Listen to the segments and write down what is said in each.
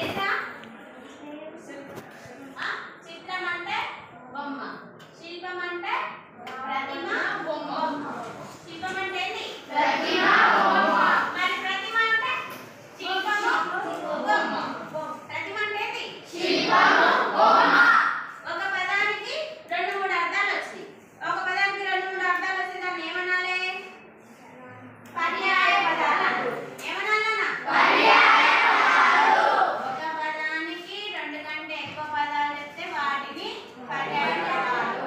ఏంటా చిత్రం అంటే బొమ్మ, శిల్పం అంటే ప్రతిమ, బొమ్మ. శిల్పం అంటే ఏంటి? ప్రతిమ, బొమ్మ. మరి ప్రతిమ అంటే శిల్పము, బొమ్మ. ప్రతిమ అంటే ఏంటి? శిల్పము, బొమ్మ. ఒక పదానికి 2-3 అర్థాలు వచ్చాయి. ఒక పదానికి 2-3 అర్థాలు వస్తే దాన్ని ఏమనాలి? పర్యాయ పదాలు. ఏమనాలన్నా? పర్యాయ పదాలు. ఒక పదానికి 2 కంటే ఎక్కువ పదాలు వస్తే వాటిని పర్యాయ పదాలు.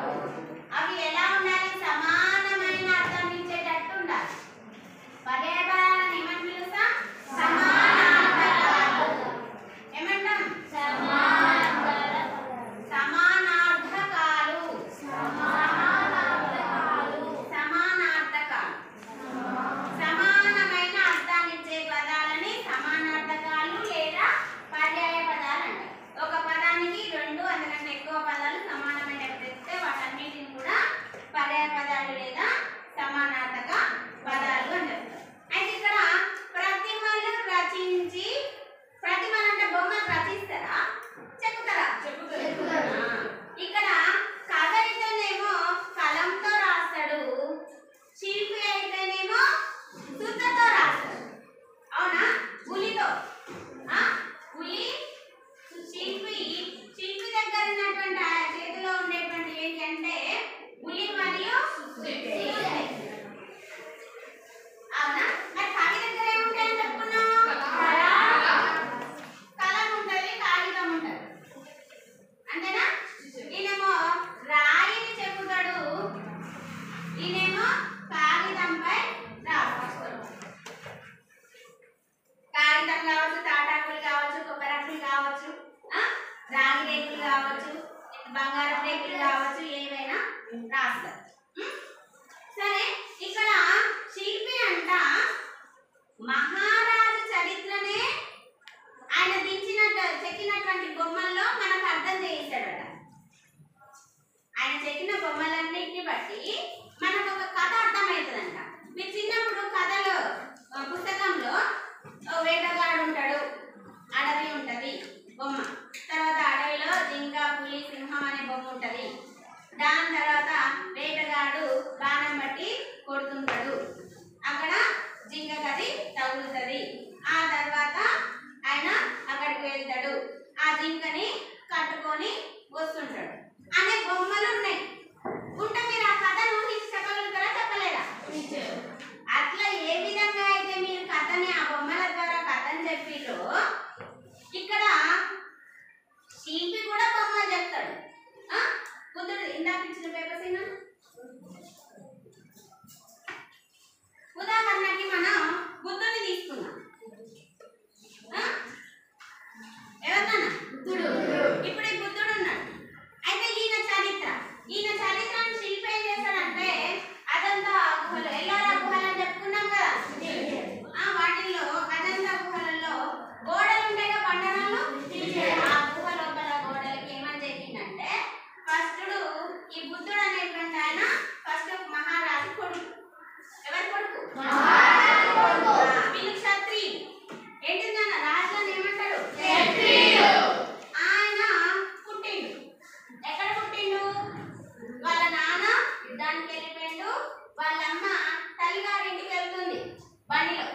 అవి ఎలా ఉండాలి? సమానమైన అర్థాన్ని ఇచ్చేటట్టు ఉండాలి. పర్యాయ పదాలను ఏమని పిలుస్తాం? సమానార్థకాలు. ఏమంటాం? సమానార్థకాలు. సమానార్థకాలు. సమానమైన అర్థాన్ని ఇచ్చే పదాలని సమానార్థకాలు లేదా పర్యాయ పదాలు అంటారు. ఒక పదానికి 2 అంతకంటే ఎక్కువ పదాలు సమానమైన చెప్తే వాటన్నిటిని కూడా పర్యాయ పదాలు లేదా సమానార్థక పదాలు అని చెప్తారు. అయితే ఇక్కడ ప్రతిమలు రచించి, ప్రతిమలు అంటే బొమ్మలు రచిస్తారా, చెక్కుతారా? చెక్కుతారు. ఇక్కడ కథ అయితేనేమో కలంతో రాస్తాడు, శిల్పి అయితేనేమో సుత్తతో రాస్తాడు. అవునా? ఉలితో. ఉలి శిల్పి దగ్గర ఉన్నటువంటి చేతిలో ఉండేటువంటి ఏంటి అంటే ఉలి మరియు అవునా? మరి కవి దగ్గర ఏముంటాయని చెప్పుకున్నాం? కలం ఉంటుంది, కాగితం ఉంటుంది. అంతేనా? ఈయనేమో రాయిని చెప్పుతాడు, ఈయనేమో కాగితంపై రాస్తాడు. కాగితం కావచ్చు, తాటాకులు కావచ్చు, కొబ్బరాకులు కావచ్చు, రాగి రేకులు కావచ్చు, బంగారం రేకులు కావచ్చు, ఏవైనా రాస్తారు. సరే, ఇక్కడ శిల్పి అంట మహారాజు చరిత్రనే ఆయన చెక్కినటువంటి బొమ్మల్లో మనకు అర్థం చేయిస్తాడట. ఆయన చెక్కిన బొమ్మలన్నింటిని బట్టి మనకు ఒక కథ అర్థమవుతుందంట. మీరు చిన్నప్పుడు కథలో పుస్తకంలో వేటగాడు ఉంటాడు, అడవి ఉంటది బొమ్మ, తర్వాత అడవిలో జింక, పులి, సింహం అనే బొమ్మ ఉంటది. దాని తర్వాత వేటగాడు బాణం బట్టి కొడుతుంటాడు, అక్కడ జింక కది తగులుతుంది. ఆ తర్వాత ఆయన అక్కడికి వెళ్తాడు, ఆ జింకని కట్టుకొని వస్తుంటాడు అనే బొమ్మలు ఉన్నాయి. ఉంటే మీరు ఆ కథను చెప్పగలుగుతారా, చెప్పలేరా? అట్లా ఏ విధంగా అయితే మీరు కథని ఆ బొమ్మల ద్వారా కథని చెప్పిలో, ఇక్కడ శిల్పి కూడా బొమ్మలు చెప్తాడు. బుద్ధుడు ఇందాక ఇచ్చిన పేపర్స్ అయినా ఉదాహరణకి మనం బుద్ధుడిని తీసుకున్నాం. ఎవరన్నా? బుద్ధుడు. ఇప్పుడు ఈ బుద్ధుడు ఉన్నాడు. అయితే ఈయన చరిత్రను శిల్పి ఏం చేస్తాడంటే అజంతా గుహలు, ఎల్లోరా గుహలు అని చెప్పుకున్నాం కదా, వాటిల్లో అజంతా గుహలలో గోడలు ఉంటాయిగా, బండరాళ్ళు. ఆ గుహ లోపల గోడలకి ఏమని చెప్పిందంటే ఫస్ట్ ఈ బుద్ధుడు అనేటువంటి ఆయన ఫస్ట్ మహారాజు కొడుకు. ఎవరి కొడుకు? వీళ్ళు క్షత్రియులు. ఏంటిది నాన్న? రాజులను ఏమంటారు? ఆయన పుట్టిండు. ఎక్కడ పుట్టిండు? వాళ్ళ నాన్న యుద్ధానికి వెళ్ళిపోయిండు, వాళ్ళమ్మ తల్లిగారింటికి వెళ్తుంది బండిలో.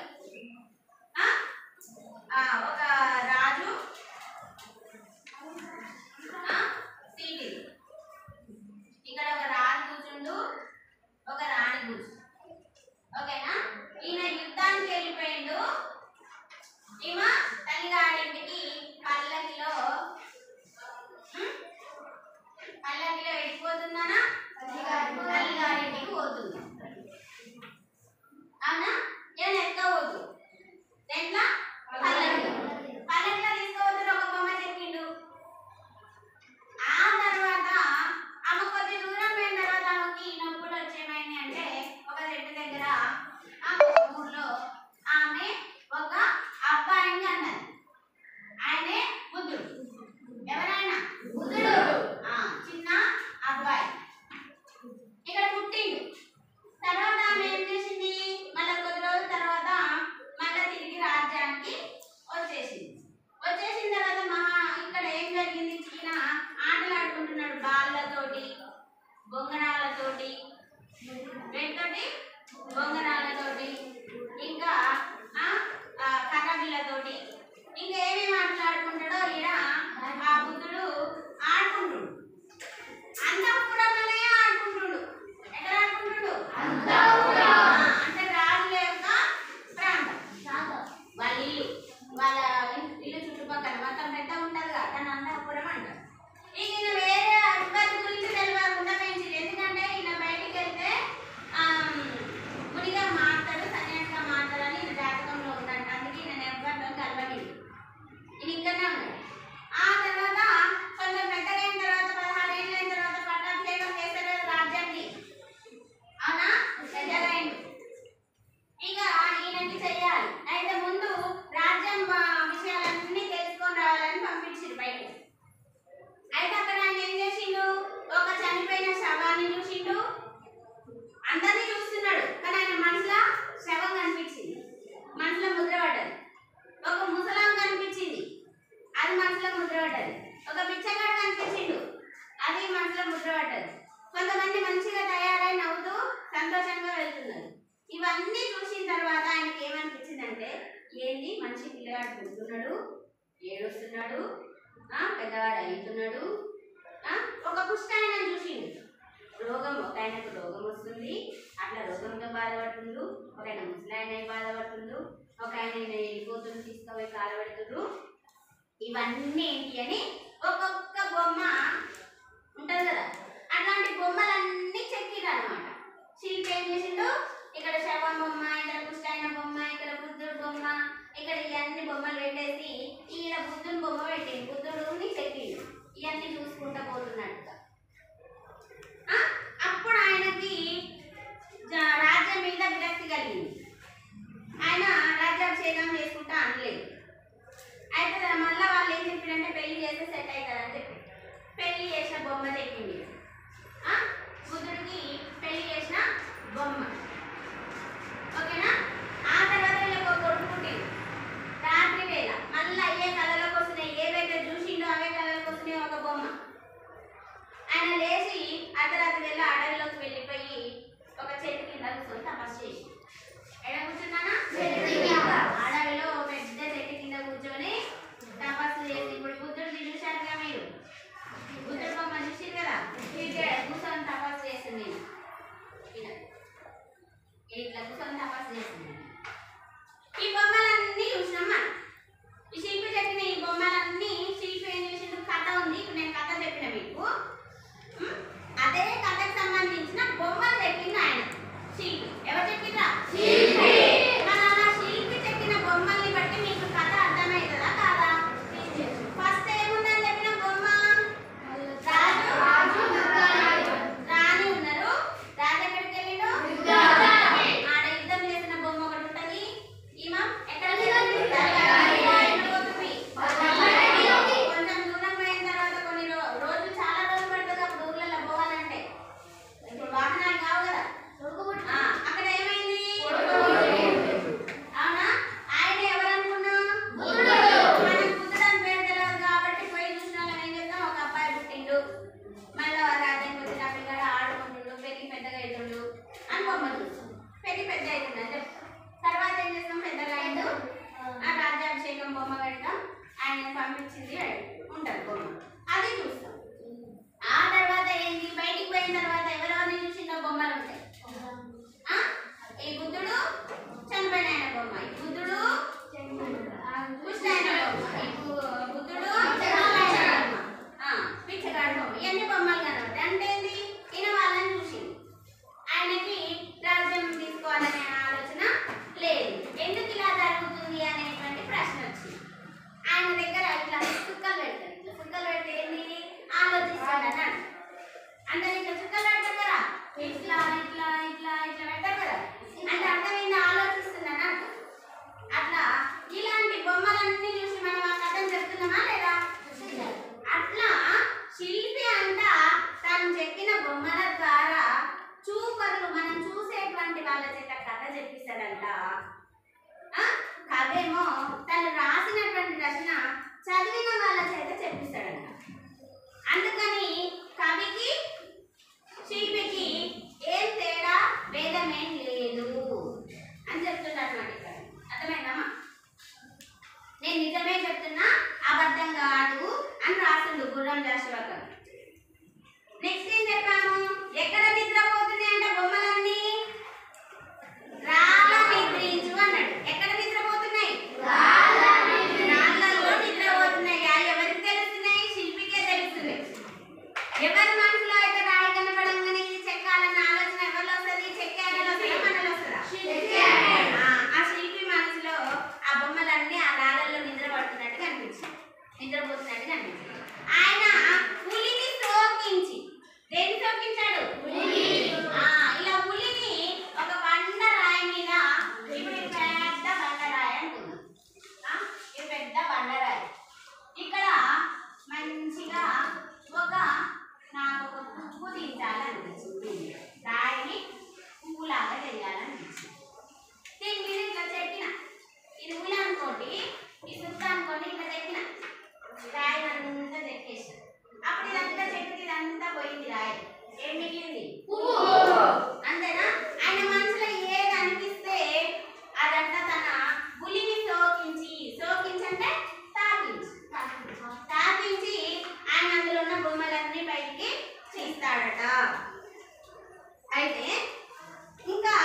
ఒక రాజు సీటి, ఇక్కడ ఒక రాజు కూర్చుండు, ఒక రాణి కూర్చుండు. ఓకేనా? ఈయన యుద్ధానికి వెళ్ళిపోయిండు, ఈమె తల్లిగారింటికి పల్లకిలో వెళ్ళిపోతుందనా, తల్లిగారింటికి పోతుంది. అవునా? నేను ఎక్కవద్దు దేంట్లో? పల్లకిలో తీసుకోవద్దు. ఒక బొమ్మ చెప్పిండు. ఆ తర్వాత ఆమె కొద్ది దూరం పోయిన తర్వాత ఆమెకి నొప్పులు వచ్చేమైంది అంటే ఒక చెట్టు దగ్గర ఊర్లో ఆమె ఒక అబ్బాయిని అన్నది. ఆయనే బుద్ధుడు. ఎవరైనా బుద్ధుడు చిన్న అబ్బాయి ఇక్కడ పుట్టిండు. తర్వాత ఆమె ఏం చేసింది? మళ్ళీ కొద్ది రోజుల తర్వాత మళ్ళీ తిరిగి రాజ్యానికి వచ్చేసింది. వచ్చేసిన తర్వాత ఇక్కడ ఏం జరిగింది, ఈయన ఆటలు ఆడుకుంటున్నాడు బాళ్ళతోటి, బొంగరాలతోటి, వేటితోటి, బొంగరాలతోటి, ఇంకా కర్రబిళ్ళతోటి, ఇంకా ఏమేమి ఆటలు ఆడుకుంటాడో ఈడ ఆ బుద్ధుడు ఆడుకుంటుడు. అంతఃపురంలోనే ఆడుకుంటుడు. ఎక్కడ ఆడుకుంటుడు? అంటే రాజుల యొక్క ప్రాంతం, వాళ్ళ ఇల్లు, వాళ్ళ ఇల్లు చుట్టుపక్కల మొత్తం పెద్ద ఉంటుంది కదా, దాన్ని అంతఃపురం అంటారు. ఇక ఈయన వేరే ఎవరి గురించి తెలియకుండా పెంచింది. ఎందుకంటే ఈయన బయటికి వెళ్తే మునిగా మాట్లాడు, సన్యాసిగా మాట్లాడని ఈయన జాతకంలో ఉందంట. అందుకే ఈయన ఎవరితో కలవలేదు, ఈయన ఇక్కడనే ఉన్నాడు. ఆ తర్వాత కొంచెం పెద్దగా అయిన తర్వాత 16 ఏళ్ళు అయిన తర్వాత పట్టాభిషేకం చేశాడు రాజ్యాన్ని. అవునా, పెద్దగా అయిండు. ఇక ఈయనకి చెయ్యాలి. అయితే ముందు రాజ్యం విషయాలన్నీ తెలుసుకొని రావాలని పంపించారు బయట. అయితే అక్కడ ఆయన ఏం చేసిండు, ఒక చనిపోయిన శవాన్ని చూసిండు. అందరినీ చూస్తున్నాడు, కానీ ఆయన మనసులో శవం కనిపించింది, మనసులో ముద్ర పడ్డది. ఒక ముసలాం కనిపించింది, అది మనసులో ముద్ర పడ్డది. ఒక బిచ్చగాడు కనిపించిండు, అది మనసులో ముద్ర పడ్డది. కొంతమంది మంచిగా తయారై నవ్వుతూ సంతోషంగా వెళ్తున్నారు. ఇవన్నీ చూసిన తర్వాత ఆయనకి ఏమనిపించిందంటే, ఏంది మనిషి పిల్లగాడు పుడుతున్నాడు, ఏడుస్తున్నాడు, పెద్దవాడు అవుతున్నాడు. ఒక పుష్టాయన చూసిండు, రోగం, ఒక ఆయనకు రోగం వస్తుంది, అట్లా రోగంతో బాధపడుతుండు. ఒక ఆయన ముసలాయన బాధపడుతుండు, ఒక ఆయన వెళ్ళిపోతుండు, తీసుకుపోయి కాలబెడుతుండ్రు. ఇవన్నీ ఏంటి అని ఒక్కొక్క బొమ్మ ఉంటుంది కదా, అట్లాంటి బొమ్మలన్నీ చెక్కిరు అనమాట. శిల్పి ఏం చేసిండు, ఇక్కడ శవం బొమ్మ, ఇక్కడ పుష్టాయన బొమ్మ, ఇక్కడ బుద్ధుడు బొమ్మ, ఇక్కడ ఇవన్నీ బొమ్మలు పెట్టేసి ఈయన బుద్ధుని బొమ్మ పెట్టింది, బుద్ధుడుని చెక్కిండు. ఇవన్నీ చూసుకుంటా పోతున్నట్టుగా. అప్పుడు ఆయనకి రాజ్యం మీద విరక్తి కలిగింది. ఆయన రాజ్యాభిషేకం చేసుకుంటా అనలేదు. అయితే మళ్ళీ వాళ్ళు ఏం చెప్పారంటే, పెళ్లి చేస్తే సెట్ అవుతారని చెప్పి పెళ్లి చేసిన బొమ్మ తెప్పింది. బుద్ధుడికి పెళ్లి చేసిన బొమ్మ, ఓకేనా. ఆ తర్వాత వీళ్ళకి ఒక కొడుకు పుట్టింది. రాత్రి వేళ మళ్ళీ అయ్యే కళలోకి వస్తున్నాయి, ఏవైతే చూసిండో అవే కళలకు వస్తున్నాయి ఒక బొమ్మ. ఆయన లేచి అర్ధరాత్రి వేళ అడవిలోకి వెళ్ళిపోయి ఒక చెట్టు కింద కూర్చొని తపస్సు చేసి, ఎక్కడ కూర్చున్నానా, అడవిలో పెద్ద చెట్టు కింద కూర్చొని తపస్సు చేసి. ఇప్పుడు బుద్ధుడు చూశారుగా మీరు, బుద్ధుడు బొమ్మ చూసారు కదా, కూర్చొని తపస్సు చేసింది. ఇట్లా కూర్చొని తపస్సు చేసింది. ఈ బొమ్మలన్నీ చూసినాం మనం. ఈ శిల్పి చెప్పిన ఈ బొమ్మలన్నీ శిల్పి ఏం చేసిండు, కథ ఉంది. ఇప్పుడు నేను కథ చెప్పిన మీకు, అదే కథకు సంబంధించిన బొమ్మలు చెప్పింది ఆయన శిల్పి. ఎవరు చెప్పిందా? మన అలా శిల్పి చెప్పిన బొమ్మల్ని బట్టి మీకు కథ అర్థమవుతుందా కాదా? ఫస్ట్ ఏముందని చెప్పిన బొమ్మ, రాణి ఉన్నారు. రాజు ఎక్కడికి వెళ్ళిండు, ఆడ యుద్ధం చేసిన బొమ్మ ఒకటి ఉంటది. ఈమె ఎక్కడ కొంచెం దూరం పోయిన తర్వాత కొన్ని రోజులు, చాలా రోజులు పడుతుంది అప్పుడు ఊర్లలో పోవాలంటే. ఇప్పుడు వాహనాలు కావు కదా, అక్కడ ఏమైంది, అవునా. ఆయన ఎవరనుకున్నా, మనకు బుద్ధుడు అని పేరు తెలియదు కాబట్టి పోయి చూసిన వాళ్ళం ఏం చెప్తాం, ఒక అబ్బాయి పుట్టిండు, మళ్ళీ రాజ్యానికి వచ్చిన పిల్లగాడు ఆడుకుంటుండు, పెరిగి పెద్దగా అవుతుండు అని బొమ్మ చూస్తాం. పెరిగి పెద్ద అవుతుంది అని చెప్తాం. తర్వాత ఏం చేస్తాం, పెద్దగా అయిండు, ఆ రాజ్యాభిషేకం బొమ్మ పెడతాం, ఆయన పంపించింది ఉంటుంది బొమ్మ, అది చూస్తాం. ఆ తర్వాత ఏంటి, బయటికి పోయిన తర్వాత ఎవరెవరిని చూసిందో బొమ్మలు ఉంటాయి. ఈ బుద్ధుడు చనిపోయిన ఆయన బొమ్మ, ఈ బుద్ధుడు పుష్టాయన బొమ్మ, ఈ బుద్ధుడు పిచ్చగాడు బొమ్మ, ఇవన్నీ బొమ్మలు కనబడతాయి. అంటే ఏంది, ఈయన వాళ్ళని చూసింది. ఆయనకి రాజ్యం తీసుకోవాలనే ఆలోచన లేదు. ఎందుకు ఇలా జరుగుతుంది అనేటువంటి ప్రశ్న వచ్చింది. ఆయన దగ్గర ఇట్లా చుక్కలు పెడతారు, ఇట్లా చుక్కలు పెడితే ఏంది, ఆలోచిస్తాడు అన్నాడు. అంటే ఇట్లా చుక్కలు పెడతారు కదా, ఇట్లా ఇట్లా ఇట్లా ఇట్లా పెడతారు కదా, అంటే అర్థమైంది, ఆలోచిస్తున్నాను అంట. అట్లా ఇలాంటి బొమ్మలన్నీ చూసి మనం ఆ కథను చెప్తున్నామా లేదా? అట్లా శిల్పి అంట తను చెక్కిన బొమ్మల ద్వారా చూపరులు, మనం చూసేటువంటి వాళ్ళ చేత కథ చెప్పిస్తాడంట. కథేమో తను రాసినటువంటి చదివిన వాళ్ళ చేత చెప్పిస్తాడంట. అందుకని కవికి శిల్పికి ఏం తేడా, భేదమేం లేదు అని చెప్తున్నాడు అన్నమాట. ఇక్కడ అర్థమైందమ్మా? నేను నిజమే చెప్తున్నా, అబద్ధం కాదు అని రాసిండు గుర్రం జాషువా గారు. నెక్స్ట్ ఏం చెప్పాము? ఎక్కడ నిద్రపోతున్నాయంట బొమ్మలన్నీ? రాళ్ళ నిద్రించు అన్నాడు. ఎక్కడ నిద్రపోతున్నాయి? రాళ్ళలో నిద్రపోతున్నాయి. ఎవరికి తెలుస్తున్నాయి? శిల్పికే తెలుస్తున్నాయి. ఎవరి మనసులో అయితే రాయి కనపడంగానే ఇది చెక్కాలన్న ఆలోచన ఎవరిలో వస్తుంది? చెక్కాలలో వస్తుందా, మనలో వస్తుందా? ఆ శిల్పి మనసులో ఆ బొమ్మలన్నీ ఆ రాళ్ళల్లో నిద్రపోతున్నట్టు కనిపించింది. ఆయన ఉలిని సోకించి, దేని సోకించాడు? ఇలా ఉలిని ఒక బండ రాయి మీద, ఇప్పుడు ఇది పెద్ద బండరాయి అనుకుందాం. ఇది పెద్ద బండరాయి. ఇక్కడ మంచిగా నాకు ఒక పువ్వు తీయాలనిపించింది. రాయిని పువ్వులాగా చేయాలనిపించింది. దీని మీద ఇట్లా చెక్కిన, ఇది ఉలి అనుకోండి, ఈ సుత్త అనుకోండి, ఇట్లా చెక్కిన రాయి అంతా చెక్కేసిన. అప్పుడు ఇదంతా చెట్టుకి ఇదంతా పోయింది రాయి. ఏం మిగిలింది? పువ్వు. అంతేనా? ఆయన మనసులో ఏది అనిపిస్తే అదంతా తన ఉలిని సోకించంటే తాకించి ఆయన అందులో ఉన్న బొమ్మలన్నీ బయటికి తీస్తాడట. అయితే ఇంకా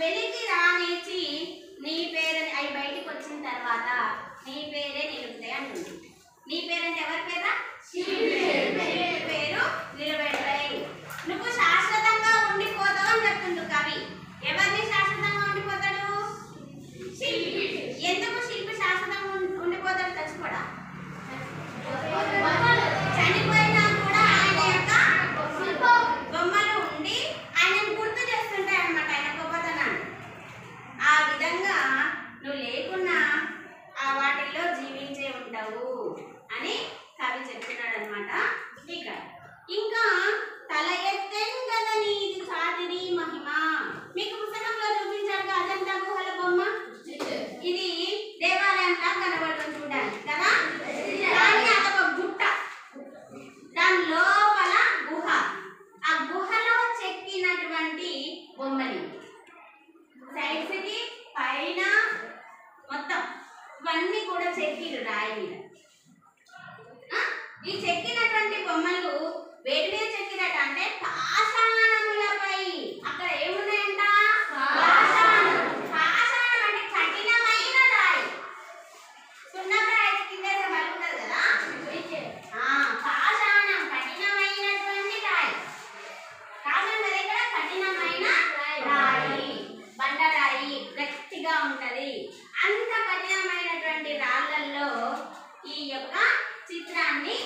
వెలికి రానిచ్చి నీ పేరని అవి బయటికి వచ్చిన తర్వాత నీ పేరే నిలుపుతాయి అంటుంది. నీ పేరంటే ఎవరి పేరా? పేరు నిలబెడతాయి. నువ్వు శాశ్వతంగా ఉండిపోతావు అని చెప్తుండు కవి. ఎవరిని శాశ్వతంగా ఉండిపోతాడు? శిల్పి. ఎందుకు శిల్పి శాశ్వతంగా ఉండిపోతాడు? చచ్చిపోడా? చనిపోయినా కూడా ఆయన యొక్క బొమ్మలు ఉండి ఆయనను గుర్తు చేస్తుంటాయి అన్నమాట, ఆయన గొప్పతనాన్ని. ఆ విధంగా నువ్వు లేకున్నా ఆ వాటిల్లో జీవించే ఉంటావు అని కవి చెప్తున్నాడు అనమాట ఇక్కడ. ఇంకా తల ఎత్తెంగద నీది చాతిరి మహిమ. మీకు పుస్తకంలో చూపించాడు అజంతా గుహల బొమ్మ. ఇది దేవాలయంలా కనబడుతుంది చూడండి కదా. కానీ అదొక గుట్ట, దాని లోపల గుహ. ఆ గుహలో చెక్కినటువంటి బొమ్మలు సైడ్స్ కి పైన మొత్తం ఇవన్నీ కూడా చెక్కిరు రాయి మీద. ఈ చెక్కినటువంటి బొమ్మలు వేడి మీద చెక్కినట్టు అంటే పాషాణములపై. అక్కడ ఏమున్నాయంట? పాషాణం. పాషాణం అంటే కఠినమైన రాయి. సున్నరాయి కింద పలుకుతుంది కదా, పాషాణం కఠినమైనటువంటి రాయి. పాషాణం దగ్గర కఠినమైన రాయి, బండరాయి గట్టిగా ఉంటది. అంత కఠినమైనటువంటి రాళ్ళల్లో ఈ యొక్క చిత్రాన్ని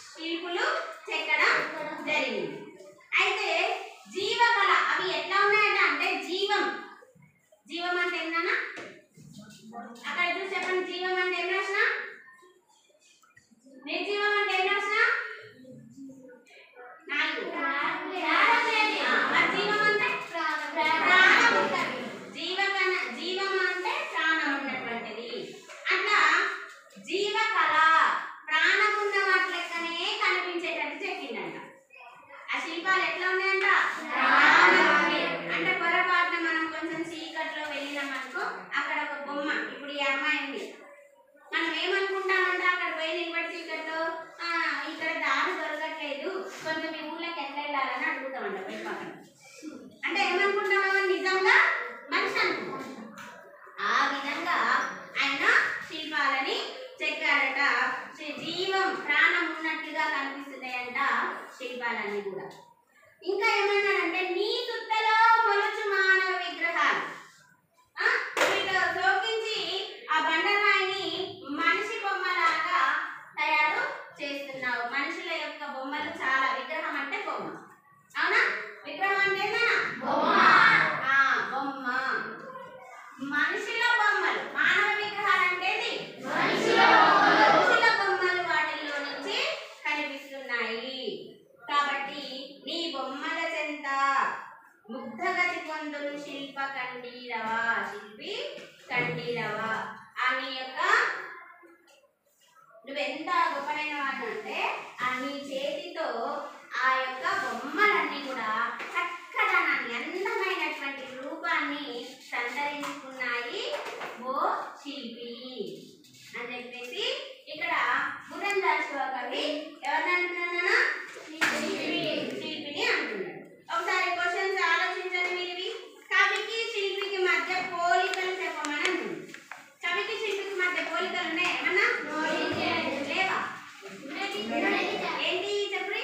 శిల్పులు చెక్కడం జరిగింది. అయితే జీవకళ అవి ఎట్లా ఉన్నాయంట అంటే జీవం అంటే ఏంటన్నా అక్కడ చూసి చెప్పండి. జీవం అంటే ఏం రాసిన? నిర్జీవం అంటే ఏం రాసిన? 4. జీవం అంటే ప్రాణం ఉంటుంది. జీవం అంటే ప్రాణం ఉన్నటువంటిది. అట్లా జీవకళ ప్రాణం ఉన్న వాటి లెక్కనే కనిపించేటట్టు చెక్కిందంట. ఆ శిల్పాలు ఎట్లా ఉన్నాయంట? అంటే పొరపాటున మనం కొంచెం చీకట్లో వెళ్ళినామనుకో, అక్కడ ఒక బొమ్మ, ఇప్పుడు ఈ అమ్మాయి ఉంది, మనం ఏమనుకుంటామంటే అక్కడ పోయి నిలబడి చీకట్లో ఇక్కడ దారి దొరకట్లేదు, కొంచెం మీ ఊళ్ళకి ఎట్లా వెళ్ళాలని అడుగుతామంట పోయి పక్కన. అంటే ఏమనుకుంటామో నిజంగా మనిషి అనుకుంటాం. ఆ విధంగా ఆయన శిల్పాలని చెక్కారట. జీవం ప్రాణం ఉన్నట్టుగా కనిపిస్తున్నాయంట శిల్పాలన్నీ కూడా. ఇంకా ఏమన్నాడంటే నీ చుట్టలో మొలుచు మానవ విగ్రహాలు. వీటిలో సోకించి ఆ బండరాయిని మనిషి బొమ్మలాగా తయారు చేస్తున్నావు. మనుషుల యొక్క బొమ్మలు చాలా. విగ్రహం అంటే బొమ్మ, అవునా? విగ్రహం అంటే బొమ్మ. మనుషుల బొమ్మలు, మానవ విగ్రహాలు అంటే మనుషుల బొమ్మలు వాటిల్లో నుంచి కనిపిస్తున్నాయి. కాబట్టి నీ బొమ్మల చెంత ముగ్ధగతి పొందులు శిల్పి కంఠీరవ. నీ యొక్క ఎంత గొప్పనైన వాడు అంటే నీ చేతితో ఆ యొక్క బొమ్మలన్నీ కూడా చక్కదనాన్ని అందమైనటువంటి రూపాన్ని సంతరించుకున్నాయి ఓ శిల్పి అని చెప్పేసి ఇక్కడ పురంధర కవి ఎవరిని అంటున్నాను శిల్పిని అంటున్నాడు. ఒకసారి క్వశ్చన్స్ ఆలోచించండి మీవి. కవికి శిల్పికి మధ్య పోలికలు చెప్పమని అంటుంది. కవికి శిల్పికి మధ్య పోలికలు ఉన్నాయి ఏమన్నా లేవా? ఏంటి చెప్పండి.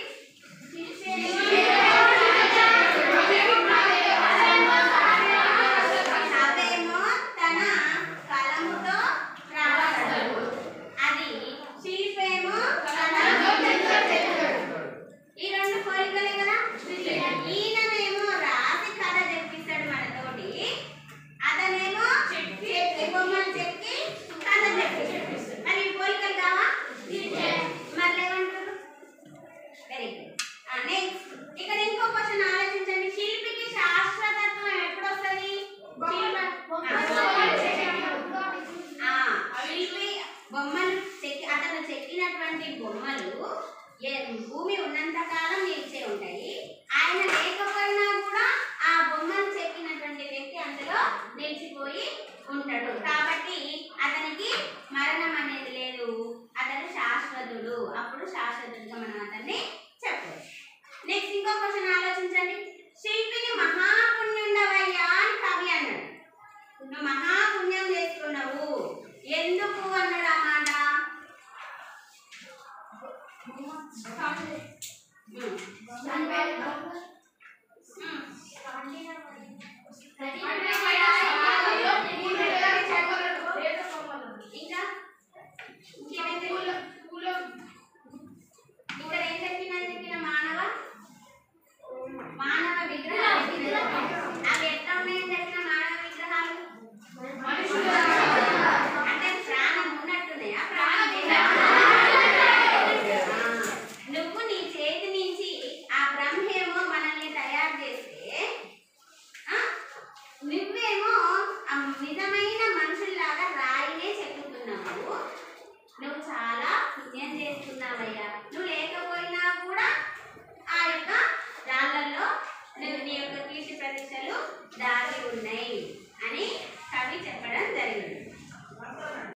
కవేమో తన కలముతో రాస్తాడు, అది శిల్పేమో ఈ రెండు పోలికలే కదా. ఈయననేమో రాసి కథ చెప్పిస్తాడు మనతోటి, అతనేమో చెక్కి బొమ్మలు చెక్కి కథ చెప్పిస్తాడు. మరి ఈ పోలికలు కావా? మరి ఏమంటారు? Very good. నెక్స్ట్ ఇక్కడ ఇంకో క్వశ్చన్ ఆలోచించండి. శిల్పికి శాశ్వతత్వం ఎప్పుడు వస్తుంది? శిల్పి బొమ్మలు చెక్కి అతను చెక్కినటువంటి బొమ్మలు భూమి ఉన్నంత కాలం నిలిచే ఉంటాయి. ఆయన లేకపోయినా కూడా ఆ బొమ్మలు చెక్కినటువంటి వ్యక్తి అందులో నిలిచిపోయి ఉంటాడు. కాబట్టి అతనికి మరణం అనేది లేదు, అతను శాశ్వతుడు. అప్పుడు శాశ్వతుడిగా మనం అతన్ని చెప్పవచ్చు. నెక్స్ట్ ఇంకో క్వశ్చన్ ఆలోచించండి. శిల్పిని మహాపుణ్యుండవయ్యా అని కవి అన్నాడు. నువ్వు మహాపుణ్యం చేసుకున్నావు ఎందుకు అన్నాడు ఆ మాట?